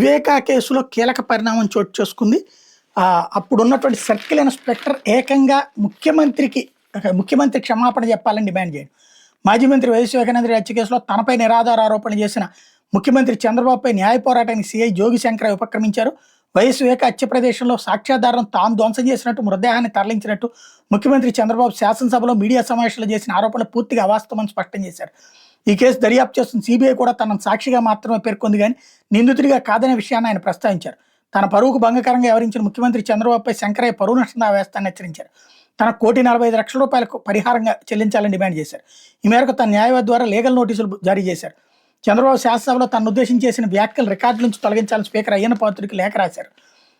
వివేకా కేసులో కీలక పరిణామం చోటు చేసుకుంది. అప్పుడున్నటువంటి సర్కిల్ ఇన్స్పెక్టర్ ఏకంగా ముఖ్యమంత్రి క్షమాపణ చెప్పాలని డిమాండ్ చేయడం. మాజీ మంత్రి వైఎస్ వివేకానంద హత్య కేసులో తనపై నిరాధార ఆరోపణలు చేసిన ముఖ్యమంత్రి చంద్రబాబుపై న్యాయ పోరాటానికి సీఐ జోగి శంకర్ ఉపక్రమించారు. వైఎస్ వివేక హత్య ప్రదేశంలో సాక్ష్యాధారం తాను ధ్వంసం చేసినట్టు, మృతదేహాన్ని తరలించినట్టు ముఖ్యమంత్రి చంద్రబాబు శాసనసభలో మీడియా సమావేశంలో చేసిన ఆరోపణలు పూర్తిగా అవాస్తవమని స్పష్టం చేశారు. ఈ కేసు దర్యాప్తు చేస్తున్న సిబిఐ కూడా తనను సాక్షిగా మాత్రమే పేర్కొంది కానీ నిందితుడిగా కాదనే విషయాన్ని ఆయన ప్రస్తావించారు. తన పరువుకు భంగకరంగా వ్యవహరించిన ముఖ్యమంత్రి చంద్రబాబుపై శంకరయ్య పరువు నష్టం వేస్తానని హెచ్చరించారు. తన ₹1,45,00,000 పరిహారంగా చెల్లించాలని డిమాండ్ చేశారు. ఈ మేరకు తన న్యాయవాది ద్వారా లీగల్ నోటీసులు జారీ చేశారు. చంద్రబాబు శాసనసభలో తనను ఉద్దేశించి చేసిన వ్యాఖ్యలు రికార్డు నుంచి తొలగించాలని స్పీకర్ అయ్యన్న పాత్రుడికి లేఖ రాశారు.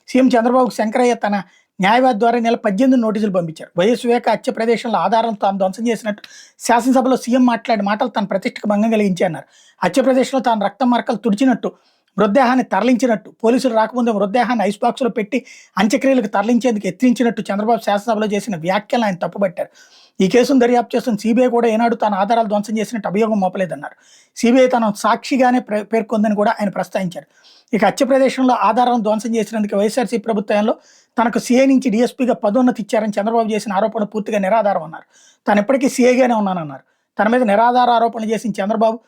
సీఎం చంద్రబాబుకు శంకరయ్య తన న్యాయవాది ద్వారా నెల 18 నోటీసులు పంపించారు. వైఎస్ వివేక హత్య ప్రదేశంలో ఆధారాలను తాను ధ్వంసం చేసినట్టు శాసనసభలో సీఎం మాట్లాడిన మాటలు తన ప్రతిష్టకు భంగం కలిగించాయన్నారు. హత్య ప్రదేశంలో తాను రక్తం మరకలు తుడిచినట్టు, మృతదేహాన్ని తరలించినట్టు, పోలీసులు రాకముందే మృతదేహాన్ని ఐస్ బాక్సులో పెట్టి అంత్యక్రియలకు తరలించేందుకు యత్నించినట్టు చంద్రబాబు శాసనసభలో చేసిన వ్యాఖ్యలను ఆయన తప్పుపట్టారు. ఈ కేసును దర్యాప్తు చేస్తున్న సిబిఐ కూడా ఏనాడు తాను ఆధారాలు ధ్వంసం చేసినట్టు అభియోగం మోపలేదన్నారు. సిబిఐ తనను సాక్షిగానే పేర్కొందని కూడా ఆయన ప్రస్తావించారు. ఇక హత్య ప్రదేశంలో ఆధారాలను ధ్వంసం చేసినందుకు వైఎస్ఆర్సీపీ ప్రభుత్వంలో తనకు సీఐ నుంచి డీఎస్పీగా పదోన్నతి ఇచ్చారని చంద్రబాబు చేసిన ఆరోపణ పూర్తిగా నిరాధారం అన్నారు. తాను ఎప్పటికీ సీఐగానే ఉన్నానన్నారు. తన మీద నిరాధార ఆరోపణలు చేసిన చంద్రబాబు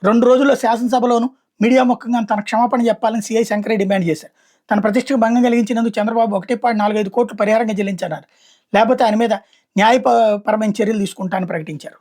2 రోజుల్లో శాసనసభలోను మీడియా ముఖంగా తన క్షమాపణ చెప్పాలని సీఐ శంకరయ్య డిమాండ్ చేశారు. తన ప్రతిష్టకు భంగం కలిగించినందుకు చంద్రబాబు 1.45 కోట్లు పరిహారంగా చెల్లించారు. లేకపోతే ఆయన మీద న్యాయపరమైన చర్యలు తీసుకుంటానని ప్రకటించారు.